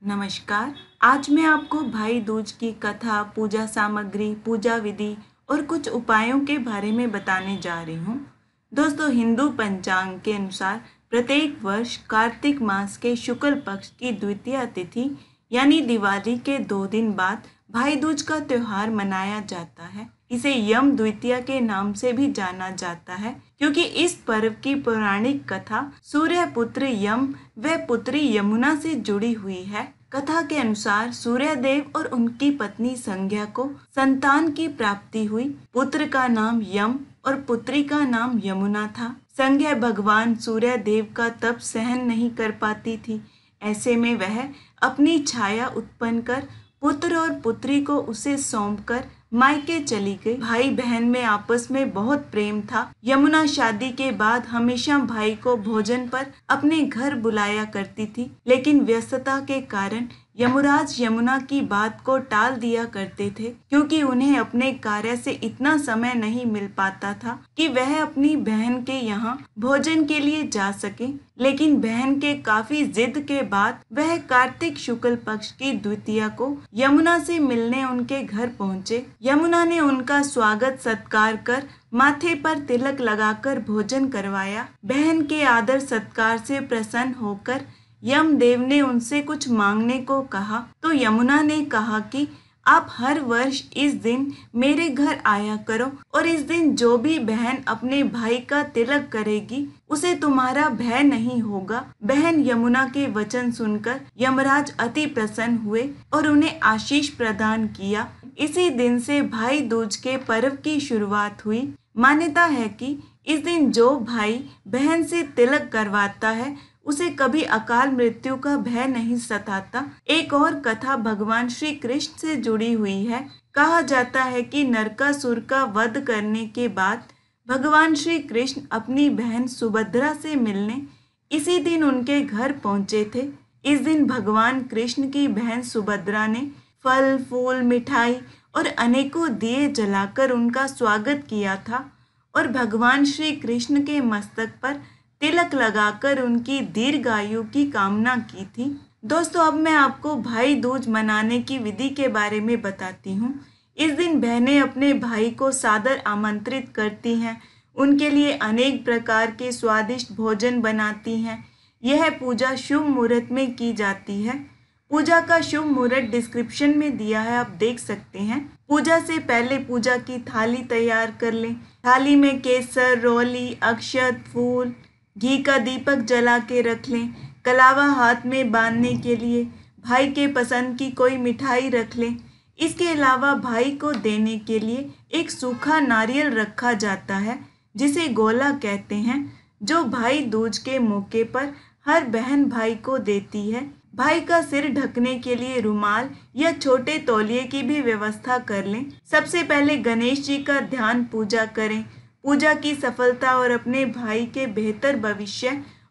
नमस्कार। आज मैं आपको भाई दूज की कथा, पूजा सामग्री, पूजा विधि और कुछ उपायों के बारे में बताने जा रही हूँ। दोस्तों, हिंदू पंचांग के अनुसार प्रत्येक वर्ष कार्तिक मास के शुक्ल पक्ष की द्वितीया तिथि यानी दिवाली के 2 दिन बाद भाई दूज का त्योहार मनाया जाता है। इसे यम द्वितीया के नाम से भी जाना जाता है क्योंकि इस पर्व की पौराणिक कथा सूर्य पुत्र यम व पुत्री यमुना से जुड़ी हुई है। कथा के अनुसार सूर्यदेव और उनकी पत्नी संज्ञा को संतान की प्राप्ति हुई। पुत्र का नाम यम और पुत्री का नाम यमुना था। संज्ञा भगवान सूर्यदेव का तप सहन नहीं कर पाती थी। ऐसे में वह अपनी छाया उत्पन्न कर पुत्र और पुत्री को उसे सौंपकर मायके चली गई। भाई बहन में आपस में बहुत प्रेम था। यमुना शादी के बाद हमेशा भाई को भोजन पर अपने घर बुलाया करती थी, लेकिन व्यस्तता के कारण यमराज यमुना की बात को टाल दिया करते थे क्योंकि उन्हें अपने कार्य से इतना समय नहीं मिल पाता था कि वह अपनी बहन के यहाँ भोजन के लिए जा सके। लेकिन बहन के काफी जिद के बाद वह कार्तिक शुक्ल पक्ष की द्वितीया को यमुना से मिलने उनके घर पहुँचे। यमुना ने उनका स्वागत सत्कार कर माथे पर तिलक लगाकर भोजन करवाया। बहन के आदर सत्कार से प्रसन्न होकर यमदेव ने उनसे कुछ मांगने को कहा तो यमुना ने कहा कि आप हर वर्ष इस दिन मेरे घर आया करो और इस दिन जो भी बहन अपने भाई का तिलक करेगी उसे तुम्हारा भय नहीं होगा। बहन यमुना के वचन सुनकर यमराज अति प्रसन्न हुए और उन्हें आशीष प्रदान किया। इसी दिन से भाई दूज के पर्व की शुरुआत हुई। मान्यता है कि इस दिन जो भाई बहन से तिलक करवाता है उसे कभी अकाल मृत्यु का भय नहीं सताता। एक और कथा भगवान श्री कृष्ण से जुड़ी हुई है। कहा जाता है कि नरकासुर का वध करने के बाद भगवान श्री कृष्ण अपनी बहन सुभद्रा से मिलने इसी दिन उनके घर पहुंचे थे। इस दिन भगवान कृष्ण की बहन सुभद्रा ने फल फूल मिठाई और अनेकों दिए जलाकर उनका स्वागत किया था और भगवान श्री कृष्ण के मस्तक पर तिलक लगाकर उनकी दीर्घायु की कामना की थी। दोस्तों, अब मैं आपको भाई दूज मनाने की विधि के बारे में बताती हूँ। इस दिन बहनें अपने भाई को सादर आमंत्रित करती हैं, उनके लिए अनेक प्रकार के स्वादिष्ट भोजन बनाती हैं। यह पूजा शुभ मुहूर्त में की जाती है। पूजा का शुभ मुहूर्त डिस्क्रिप्शन में दिया है, आप देख सकते हैं। पूजा से पहले पूजा की थाली तैयार कर लें। थाली में केसर, रोली, अक्षत, फूल, घी का दीपक जला के रख लें। कलावा हाथ में बांधने के लिए भाई के पसंद की कोई मिठाई रख लें। इसके अलावा भाई को देने के लिए एक सूखा नारियल रखा जाता है जिसे गोला कहते हैं, जो भाई दूज के मौके पर हर बहन भाई को देती है। भाई का सिर ढकने के लिए रुमाल या छोटे तौलिए की भी व्यवस्था कर लें। सबसे पहले गणेश जी का ध्यान पूजा करें। पूजा की सफलता और अपने भाई के बेहतर भविष्य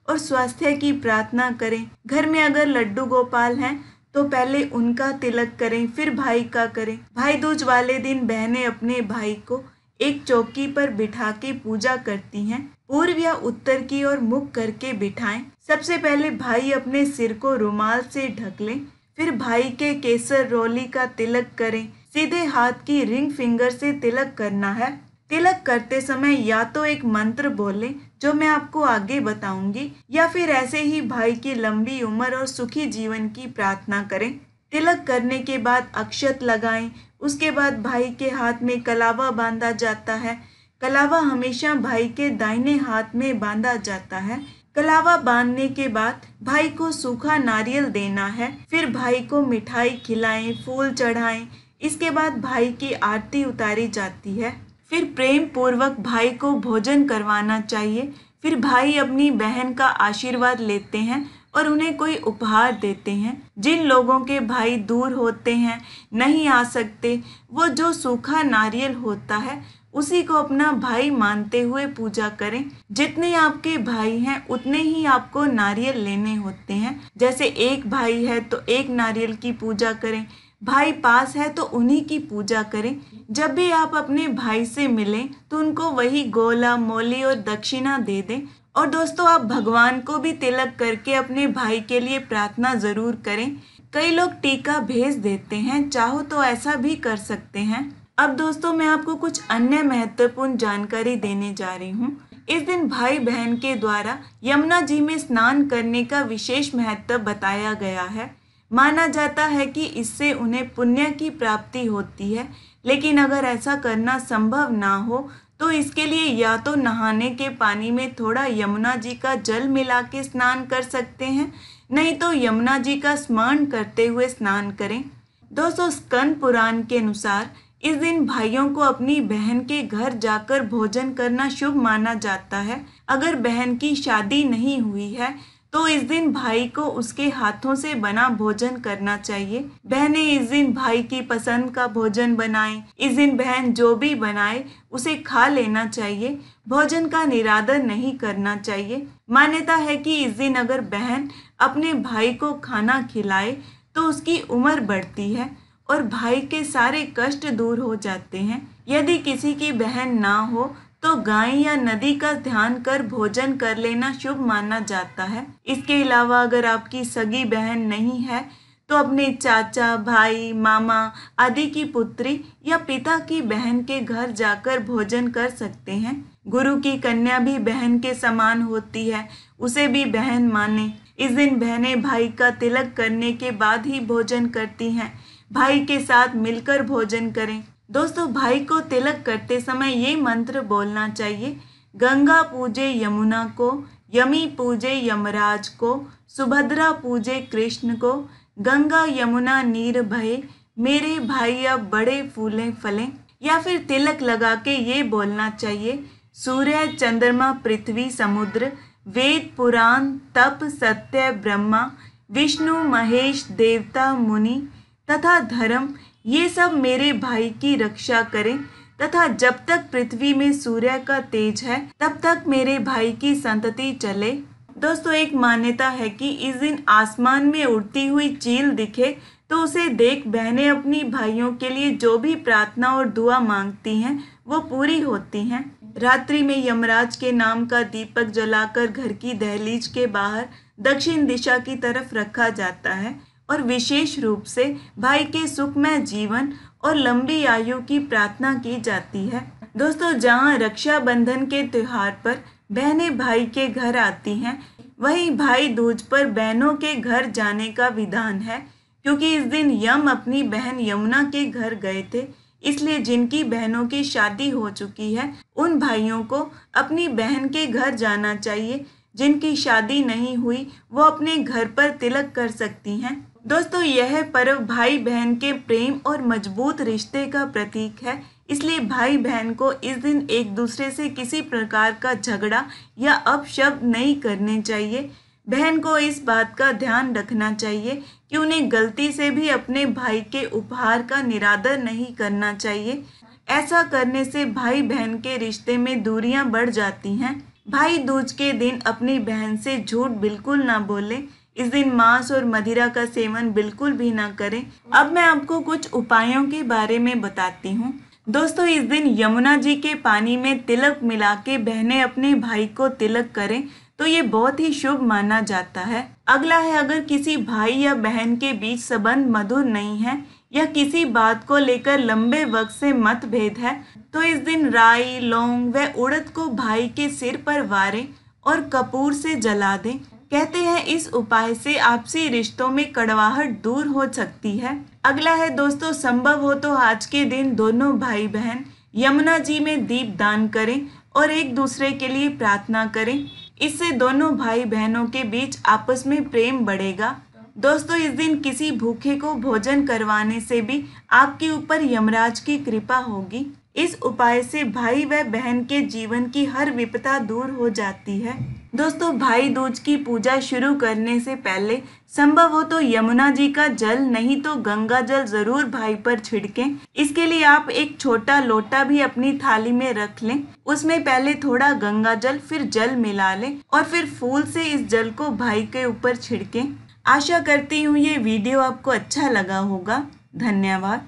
और स्वास्थ्य की प्रार्थना करें। घर में अगर लड्डू गोपाल हैं तो पहले उनका तिलक करें, फिर भाई का करें। भाई दूज वाले दिन बहनें अपने भाई को एक चौकी पर बिठा के पूजा करती हैं। पूर्व या उत्तर की ओर मुख करके बिठाएं। सबसे पहले भाई अपने सिर को रुमाल से ढक लें, फिर भाई के केसर रोली का तिलक करें। सीधे हाथ की रिंग फिंगर से तिलक करना है। तिलक करते समय या तो एक मंत्र बोलें जो मैं आपको आगे बताऊंगी, या फिर ऐसे ही भाई की लंबी उम्र और सुखी जीवन की प्रार्थना करें। तिलक करने के बाद अक्षत लगाएं। उसके बाद भाई के हाथ में कलावा बांधा जाता है। कलावा हमेशा भाई के दाहिने हाथ में बांधा जाता है। कलावा बांधने के बाद भाई को सूखा नारियल देना है। फिर भाई को मिठाई खिलाएं, फूल चढ़ाएं। इसके बाद भाई की आरती उतारी जाती है। फिर प्रेम पूर्वक भाई को भोजन करवाना चाहिए। फिर भाई अपनी बहन का आशीर्वाद लेते हैं और उन्हें कोई उपहार देते हैं। जिन लोगों के भाई दूर होते हैं, नहीं आ सकते, वो जो सूखा नारियल होता है उसी को अपना भाई मानते हुए पूजा करें। जितने आपके भाई हैं उतने ही आपको नारियल लेने होते हैं। जैसे एक भाई है तो एक नारियल की पूजा करें, भाई पास है तो उन्हीं की पूजा करें। जब भी आप अपने भाई से मिलें तो उनको वही गोला, मोली और दक्षिणा दे दें। और दोस्तों, आप भगवान को भी तिलक करके अपने भाई के लिए प्रार्थना जरूर करें कई लोग टीका भेज देते हैं, चाहो तो ऐसा भी कर सकते हैं। अब दोस्तों मैं आपको कुछ अन्य महत्वपूर्ण जानकारी देने जा रही हूँ। इस दिन भाई बहन के द्वारा यमुना जी में स्नान करने का विशेष महत्व बताया गया है। माना जाता है कि इससे उन्हें पुण्य की प्राप्ति होती है, लेकिन अगर ऐसा करना संभव ना हो तो इसके लिए या तो नहाने के पानी में थोड़ा यमुना जी का जल मिला के स्नान कर सकते हैं, नहीं तो यमुना जी का स्मरण करते हुए स्नान करें। दोस्तों स्कंद पुराण के अनुसार इस दिन भाइयों को अपनी बहन के घर जाकर भोजन करना शुभ माना जाता है। अगर बहन की शादी नहीं हुई है तो इस दिन भाई को उसके हाथों से बना भोजन करना चाहिए। बहनें इस दिन भाई की पसंद का भोजन बनाएं। इस दिन बहन जो भी बनाए उसे खा लेना चाहिए, भोजन का निरादर नहीं करना चाहिए। मान्यता है कि इस दिन अगर बहन अपने भाई को खाना खिलाए तो उसकी उम्र बढ़ती है और भाई के सारे कष्ट दूर हो जाते हैं। यदि किसी की बहन ना हो तो गाय या नदी का ध्यान कर भोजन कर लेना शुभ माना जाता है। इसके अलावा अगर आपकी सगी बहन नहीं है तो अपने चाचा, भाई, मामा आदि की पुत्री या पिता की बहन के घर जाकर भोजन कर सकते हैं। गुरु की कन्या भी बहन के समान होती है, उसे भी बहन माने। इस दिन बहनें भाई का तिलक करने के बाद ही भोजन करती हैं। भाई के साथ मिलकर भोजन करें। दोस्तों भाई को तिलक करते समय ये मंत्र बोलना चाहिए, गंगा पूजे यमुना को, यमी पूजे यमराज को, सुभद्रा पूजे कृष्ण को, गंगा यमुना नीर बहे, मेरे भाई अब बड़े फूले फलें। या फिर तिलक लगा के ये बोलना चाहिए, सूर्य चंद्रमा पृथ्वी समुद्र, वेद पुराण तप सत्य ब्रह्मा, विष्णु महेश देवता मुनि तथा धर्म, ये सब मेरे भाई की रक्षा करें तथा जब तक पृथ्वी में सूर्य का तेज है तब तक मेरे भाई की संतति चले। दोस्तों एक मान्यता है कि इस दिन आसमान में उड़ती हुई चील दिखे तो उसे देख बहनें अपनी भाइयों के लिए जो भी प्रार्थना और दुआ मांगती हैं वो पूरी होती हैं। रात्रि में यमराज के नाम का दीपक जलाकर घर की दहलीज के बाहर दक्षिण दिशा की तरफ रखा जाता है और विशेष रूप से भाई के सुखमय जीवन और लंबी आयु की प्रार्थना की जाती है। दोस्तों जहां रक्षाबंधन के त्योहार पर बहनें भाई के घर आती हैं, वहीं भाई दूज पर बहनों के घर जाने का विधान है, क्योंकि इस दिन यम अपनी बहन यमुना के घर गए थे। इसलिए जिनकी बहनों की शादी हो चुकी है उन भाइयों को अपनी बहन के घर जाना चाहिए। जिनकी शादी नहीं हुई वो अपने घर पर तिलक कर सकती हैं। दोस्तों यह पर्व भाई बहन के प्रेम और मजबूत रिश्ते का प्रतीक है, इसलिए भाई बहन को इस दिन एक दूसरे से किसी प्रकार का झगड़ा या अपशब्द नहीं करने चाहिए। बहन को इस बात का ध्यान रखना चाहिए कि उन्हें गलती से भी अपने भाई के उपहार का निरादर नहीं करना चाहिए। ऐसा करने से भाई बहन के रिश्ते में दूरियां बढ़ जाती हैं। भाई दूज के दिन अपनी बहन से झूठ बिल्कुल ना बोलें। इस दिन मांस और मदिरा का सेवन बिल्कुल भी ना करें। अब मैं आपको कुछ उपायों के बारे में बताती हूँ। दोस्तों इस दिन यमुना जी के पानी में तिलक मिला के बहनें अपने भाई को तिलक करें तो ये बहुत ही शुभ माना जाता है। अगला है, अगर किसी भाई या बहन के बीच संबंध मधुर नहीं है या किसी बात को लेकर लंबे वक्त से मतभेद है तो इस दिन राई, लौंग व उड़द को भाई के सिर पर वारें और कपूर से जला दें। कहते हैं इस उपाय से आपसी रिश्तों में कड़वाहट दूर हो सकती है। अगला है दोस्तों, संभव हो तो आज के दिन दोनों भाई बहन यमुना जी में दीप दान करें और एक दूसरे के लिए प्रार्थना करें। इससे दोनों भाई बहनों के बीच आपस में प्रेम बढ़ेगा। दोस्तों इस दिन किसी भूखे को भोजन करवाने से भी आपके ऊपर यमराज की कृपा होगी। इस उपाय से भाई व बहन के जीवन की हर विपदा दूर हो जाती है। दोस्तों भाई दूज की पूजा शुरू करने से पहले संभव हो तो यमुना जी का जल नहीं तो गंगा जल जरूर भाई पर छिड़कें। इसके लिए आप एक छोटा लोटा भी अपनी थाली में रख लें। उसमें पहले थोड़ा गंगा जल फिर जल मिला लें और फिर फूल से इस जल को भाई के ऊपर छिड़कें। आशा करती हूँ ये वीडियो आपको अच्छा लगा होगा। धन्यवाद।